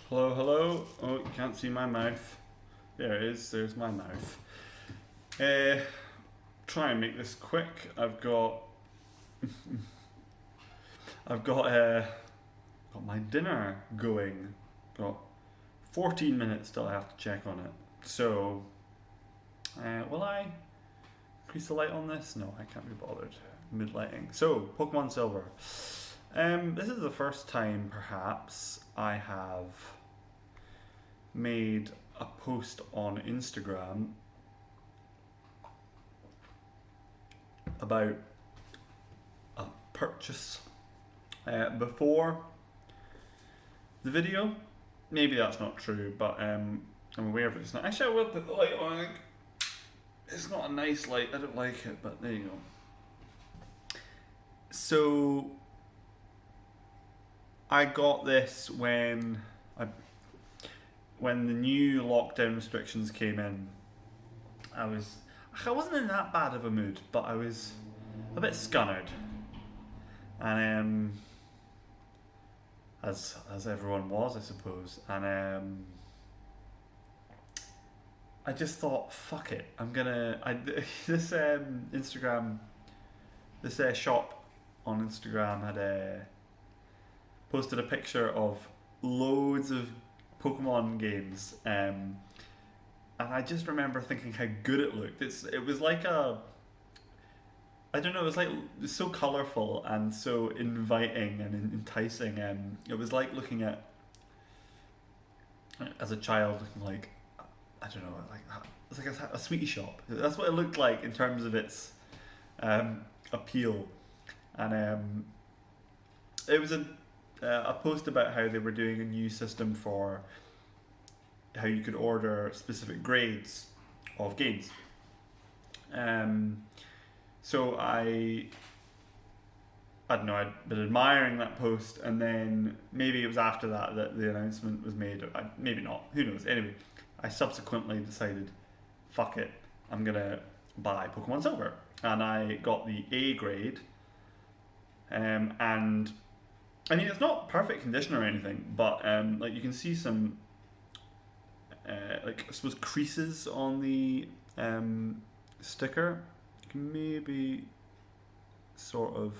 Hello, hello. Oh, you can't see my mouth. There it is. There's my mouth. Uh, Try and make this quick. I've got my dinner going. Got 14 minutes till I have to check on it. So, will I increase the light on this? No, I can't be bothered. Mid lighting. So, Pokemon Silver. This is the first time, perhaps, I have made a post on Instagram about a purchase before the video. Maybe that's not true, but I'm aware of it. It's not. Actually, I will put the light on. I think it's not a nice light. I don't like it, but there you go. So I got this when the new lockdown restrictions came in. I wasn't in that bad of a mood, but I was a bit scunnered, and as everyone was, I suppose, and I just thought, fuck it, this Instagram, this shop on Instagram had posted a picture of loads of Pokemon games, and I just remember thinking how good it looked. It was like I don't know, it was so colourful and so inviting and enticing. It was like looking at, as a child, looking like, I don't know, like it's like a sweetie shop. That's what it looked like in terms of its appeal, and it was a post about how they were doing a new system for how you could order specific grades of games. So I don't know, I'd been admiring that post, and then maybe it was after that the announcement was made, or maybe not, who knows. Anyway, I subsequently decided, fuck it, I'm gonna buy Pokemon Silver, and I got the A grade, and I mean, it's not perfect condition or anything, but like you can see some like, I suppose, creases on the sticker. You can maybe sort of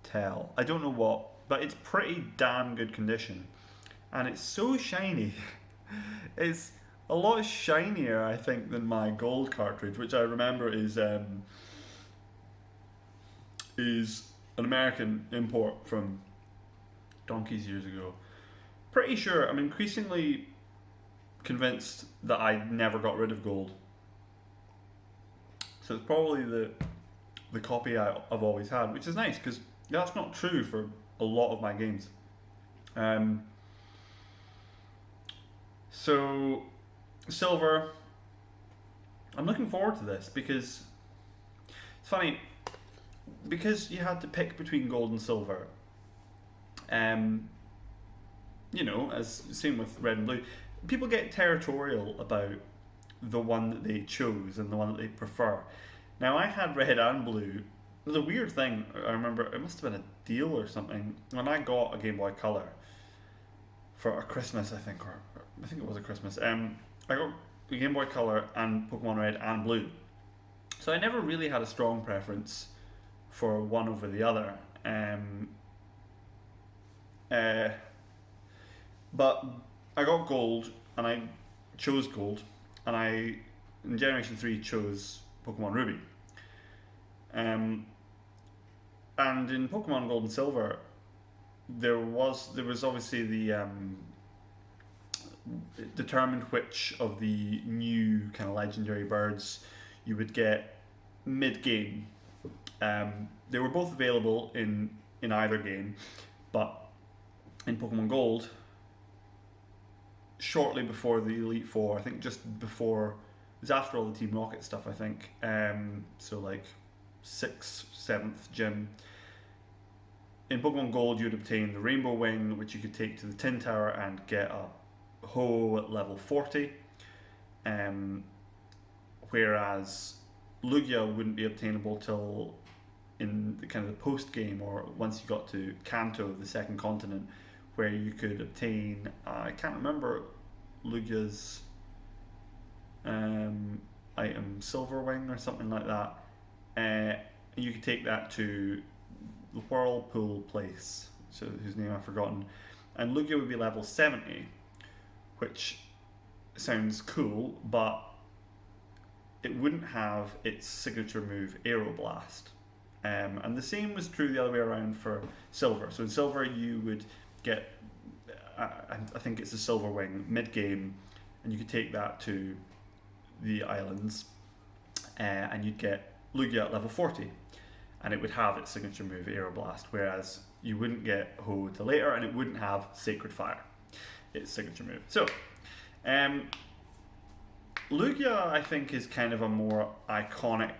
tell. I don't know what, but it's pretty damn good condition, and it's so shiny. It's a lot shinier, I think, than my gold cartridge, which I remember is an American import from donkeys years ago. Pretty sure. I'm increasingly convinced that I never got rid of gold. So it's probably the copy I've always had, which is nice because that's not true for a lot of my games. So Silver, I'm looking forward to this because it's funny, because you had to pick between gold and silver. As same with red and blue, people get territorial about the one that they chose and the one that they prefer. Now, I had red and blue. It was a weird thing. I remember it must have been a deal or something when I got a Game Boy Color for a Christmas, I think, or I think it was a Christmas. I got the Game Boy Color and Pokemon Red and Blue, so I never really had a strong preference for one over the other. But I got gold, and I chose gold, and I, in Generation 3, chose Pokemon Ruby. And in Pokemon Gold and Silver, there was obviously the determined which of the new kind of legendary birds you would get mid game. They were both available in either game, but in Pokemon Gold, shortly before the Elite Four, I think just before, it was after all the Team Rocket stuff, I think. So like 6th, 7th gym. In Pokemon Gold, you'd obtain the Rainbow Wing, which you could take to the Tin Tower and get a Ho at level 40. Whereas Lugia wouldn't be obtainable till in the kind of the post game, or once you got to Kanto, the second continent, where you could obtain, I can't remember Lugia's item, Silverwing or something like that. You could take that to the Whirlpool place, so whose name I've forgotten, and Lugia would be level 70, which sounds cool, but it wouldn't have its signature move Aeroblast. And the same was true the other way around for Silver. So in Silver you would get, I think it's a Silverwing mid-game, and you could take that to the islands, and you'd get Lugia at level 40, and it would have its signature move Aeroblast, whereas you wouldn't get Ho till later, and it wouldn't have Sacred Fire, its signature move. So, Lugia, I think, is kind of a more iconically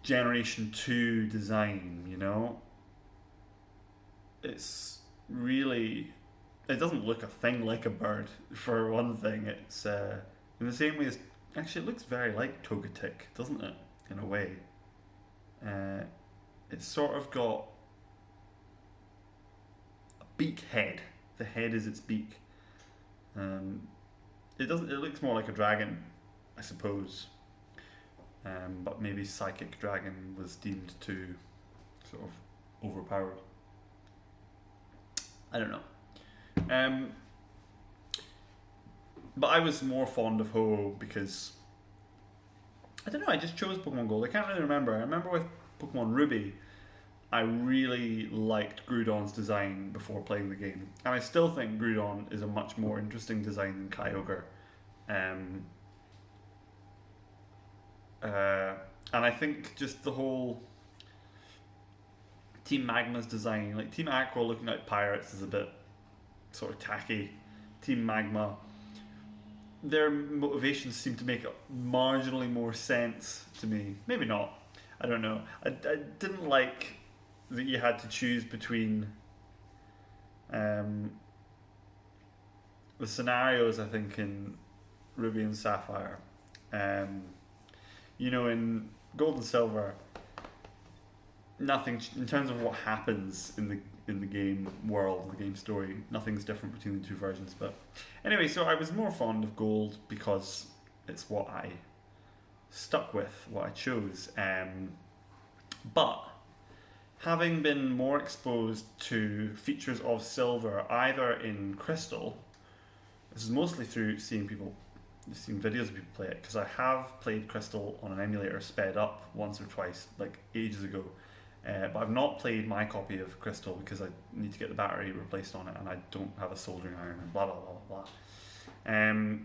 Generation 2 design, you know? It's really, it doesn't look a thing like a bird, for one thing. It's in the same way as, actually it looks very like Togetic, doesn't it, in a way. It's sort of got a beak head. The head is its beak. It looks more like a dragon, I suppose. But maybe Psychic Dragon was deemed too sort of overpowered. I don't know. But I was more fond of Ho because, I don't know, I just chose Pokemon Gold. I can't really remember. I remember with Pokemon Ruby, I really liked Groudon's design before playing the game. And I still think Groudon is a much more interesting design than Kyogre. And I think just the whole Team Magma's design, like Team Aqua looking like pirates is a bit sort of tacky. Team Magma, their motivations seem to make marginally more sense to me. Maybe not. I don't know. I didn't like that you had to choose between the scenarios, I think, in Ruby and Sapphire. You know, in Gold and Silver, nothing in terms of what happens in the game world, the game story. Nothing's different between the two versions. But anyway, so I was more fond of Gold because it's what I stuck with, what I chose. But having been more exposed to features of Silver, either in Crystal, this is mostly through seeing videos of people play it, because I have played Crystal on an emulator sped up once or twice, like ages ago. But I've not played my copy of Crystal because I need to get the battery replaced on it, and I don't have a soldering iron, and blah blah blah blah.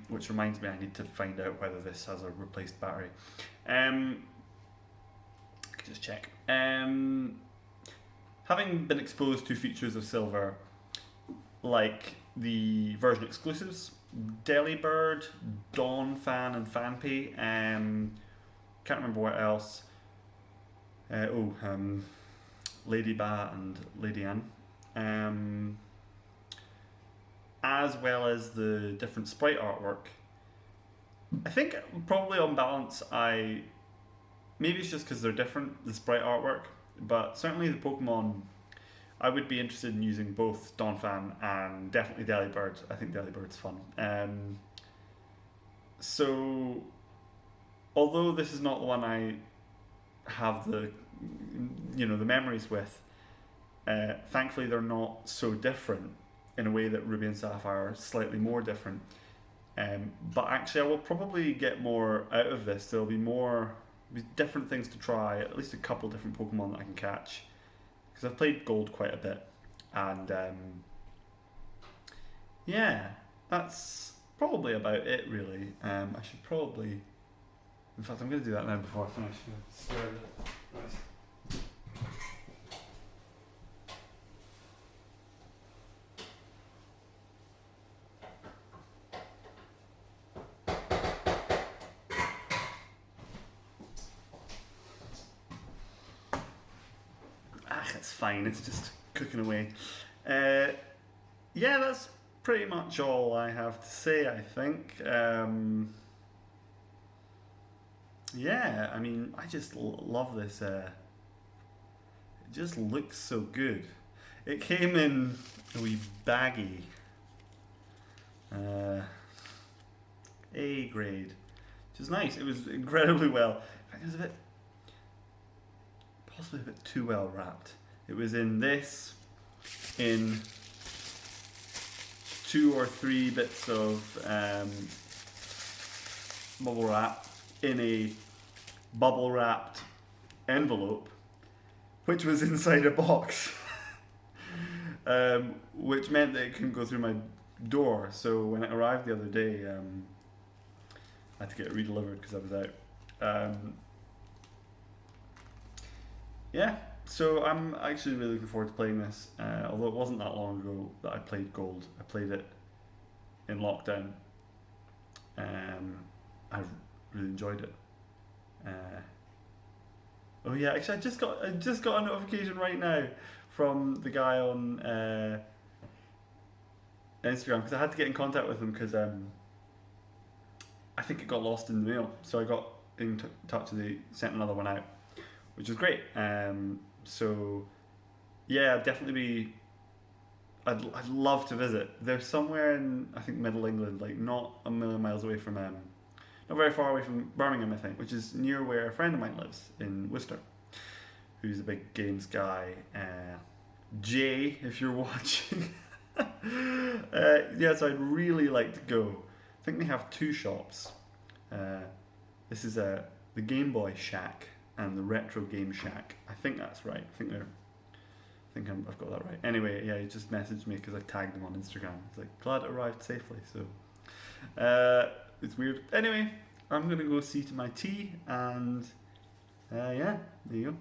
Which reminds me, I need to find out whether this has a replaced battery. I could just check. Having been exposed to features of Silver, like the version exclusives, Delibird, Donphan, and Phanpy. Can't remember what else. Lady Ba and Lady Anne. As well as the different sprite artwork. I think probably on balance, maybe it's just because they're different, the sprite artwork, but certainly the Pokemon, I would be interested in using both Donphan and definitely Delibird. I think Delibird's fun. So, although this is not the one I have the memories with, thankfully they're not so different in a way that Ruby and Sapphire are slightly more different. But actually, I will probably get more out of this. There'll be different things to try, at least a couple different Pokemon that I can catch. Because I've played Gold quite a bit. And yeah, that's probably about it, really. I should probably... In fact, I'm going to do that now before I finish. It's fine, it's just cooking away. Yeah, that's pretty much all I have to say, I think. Yeah, I mean, I just love this just looks so good. It came in a wee baggie. A grade. Which is nice. It was incredibly well. In fact, it was possibly a bit too well wrapped. It was in this, in 2 or 3 bits of bubble wrap, in a bubble wrapped envelope, which was inside a box, which meant that it couldn't go through my door. So when it arrived the other day, I had to get it redelivered because I was out. Yeah, so I'm actually really looking forward to playing this. Although it wasn't that long ago that I played Gold. I played it in lockdown. I really enjoyed it. Oh yeah, actually, I just got a notification right now from the guy on Instagram, because I had to get in contact with him because I think it got lost in the mail. So I got in touch and they sent another one out, which was great. So yeah, definitely I'd love to visit. They're somewhere in, I think, Middle England, like not a million miles away from not very far away from Birmingham, I think, which is near where a friend of mine lives in Worcester, who's a big games guy. Jay, if you're watching. Yeah, so I'd really like to go. I think they have 2 shops. This is the Game Boy Shack and the Retro Game Shack. I think that's right. I've got that right. Anyway, yeah, he just messaged me because I tagged him on Instagram. He's like, glad it arrived safely. So it's weird. Anyway, I'm gonna go see to my tea, and yeah, there you go.